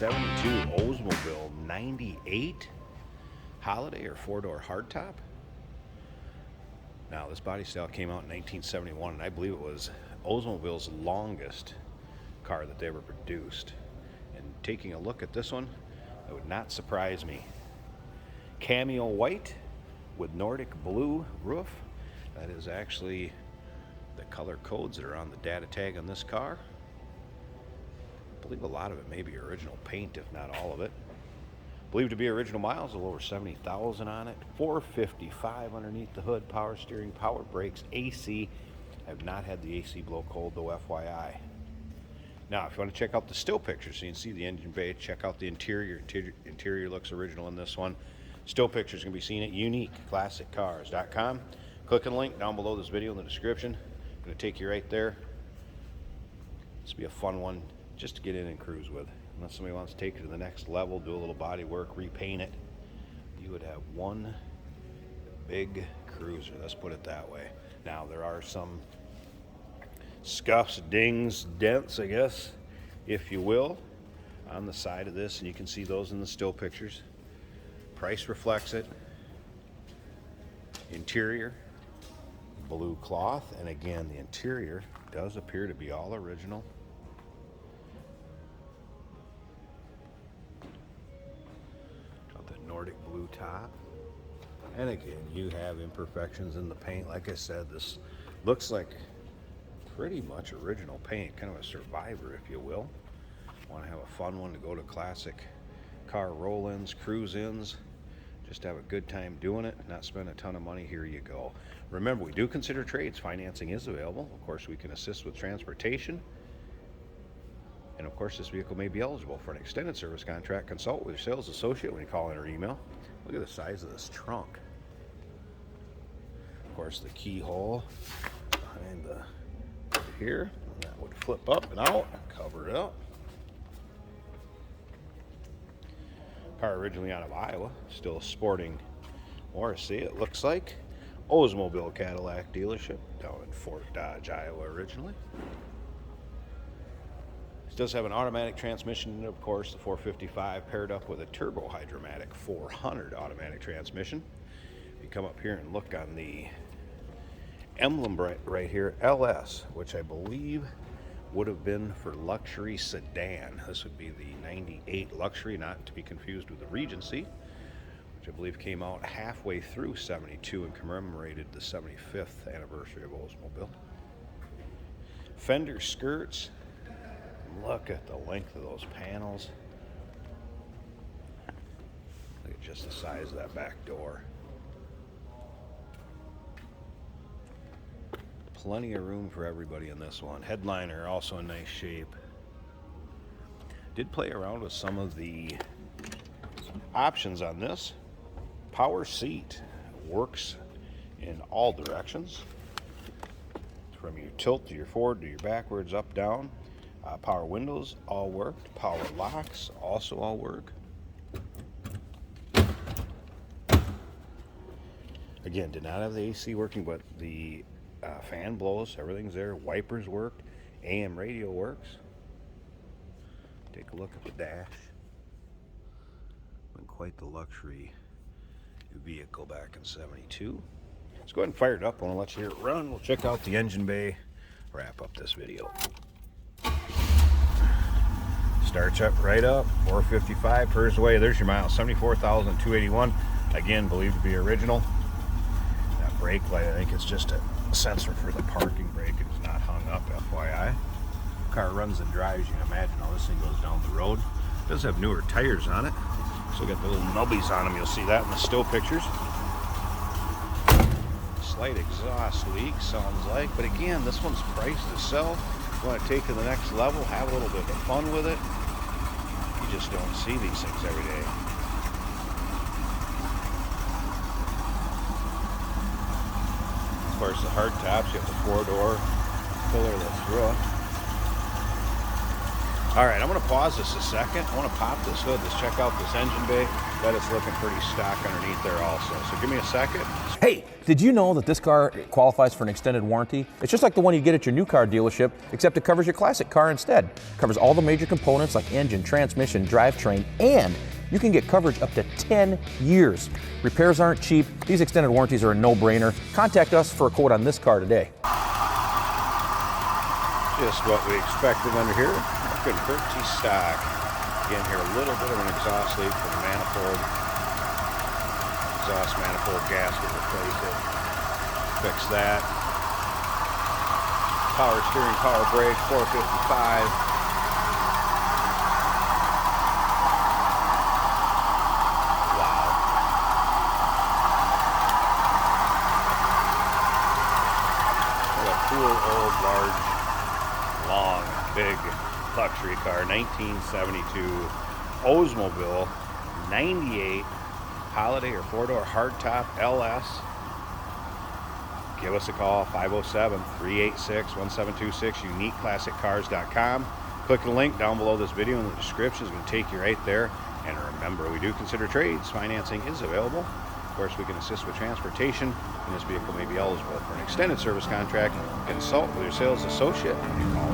1972 Oldsmobile 98 Holiday or four-door hardtop. Now, this body style came out in 1971, and I believe it was Oldsmobile's longest car that they ever produced. And taking a look at this one, it would not surprise me. Cameo white with Nordic blue roof. That is actually the color codes that are on the data tag on this car. I believe a lot of it may be original paint, if not all of it. Believed to be original miles, a little over 70,000 on it. 455 underneath the hood, power steering, power brakes, AC. I have not had the AC blow cold though, FYI. Now, if you want to check out the still pictures so you can see the engine bay, check out the interior. Interior looks original in this one. Still pictures can be seen at uniqueclassiccars.com. Click on the link down below this video in the description. I'm going to take you right there. This will be a fun one just to get in and cruise with. Unless somebody wants to take it to the next level, do a little body work, repaint it, you would have one big cruiser, let's put it that way. Now, there are some scuffs, dings, dents, I guess, if you will, on the side of this, and you can see those in the still pictures. Price reflects it. Interior, blue cloth, and again, the interior does appear to be all original. Nordic blue top, and again, you have imperfections in the paint. Like I said, this looks like pretty much original paint, kind of a survivor, if you will. Want to have a fun one to go to classic car roll-ins, cruise-ins, just have a good time doing it, not spend a ton of money. Here you go. Remember, we do consider trades. Financing is available. Of course, we can assist with transportation. And of course, this vehicle may be eligible for an extended service contract. Consult with your sales associate when you call in or email. Look at the size of this trunk. Of course, the keyhole behind the here, and that would flip up and out, cover it up. Car originally out of Iowa, still sporting Morrissey, it looks like. Oldsmobile Cadillac dealership down in Fort Dodge, Iowa originally. Does have an automatic transmission, of course, the 455 paired up with a turbo hydromatic 400 automatic transmission. If you come up here and look on the emblem right here, LS, which I believe would have been for luxury sedan. This would be the 98 luxury, not to be confused with the Regency, which I believe came out halfway through 72 and commemorated the 75th anniversary of Oldsmobile. Fender skirts. Look at the length of those panels. Look at just the size of that back door. Plenty of room for everybody in this one. Headliner also in nice shape. Did play around with some of the options on this. Power seat works in all directions. From your tilt to your forward to your backwards, up, down. Power windows all worked. Power locks also all work. Again, did not have the AC working, but the fan blows. Everything's there. Wipers worked. AM radio works. Take a look at the dash. Been quite the luxury vehicle back in 72. Let's go ahead and fire it up. I want to let you hear it run. We'll check out the engine bay. Wrap up this video. Starts up right up, 455, purrs away. There's your miles, 74,281. Again, believed to be original. That brake light, I think it's just a sensor for the parking brake. It's not hung up, FYI. Car runs and drives, you can imagine how this thing goes down the road. It does have newer tires on it. Still got the little nubbies on them. You'll see that in the still pictures. Slight exhaust leak, sounds like. But again, this one's priced to sell. You want to take it to the next level, have a little bit of fun with it. You just don't see these things every day. Of course, the hard tops, you have the four-door pillarless roof. All right, I'm gonna pause this a second. I wanna pop this hood. Let's check out this engine bay. Bet it's looking pretty stock underneath there also. So give me a second. Hey, did you know that this car qualifies for an extended warranty? It's just like the one you get at your new car dealership, except it covers your classic car instead. Covers all the major components like engine, transmission, drivetrain, and you can get coverage up to 10 years. Repairs aren't cheap. These extended warranties are a no-brainer. Contact us for a quote on this car today. Just what we expected under here. Good pretty stock. Again here, a little bit of an exhaust leak for the manifold. Exhaust manifold gasket, replace it. Fix that. Power steering, power brake, 455. Wow. What a cool old large long, big luxury car, 1972 Oldsmobile 98 Holiday or four-door hardtop LS. Give us a call, 507-386-1726, uniqueclassiccars.com. Click the link down below this video in the description. It's going to take you right there. And remember, we do consider trades. Financing is available. Of course, we can assist with transportation, and this vehicle may be eligible for an extended service contract. Consult with your sales associate. Call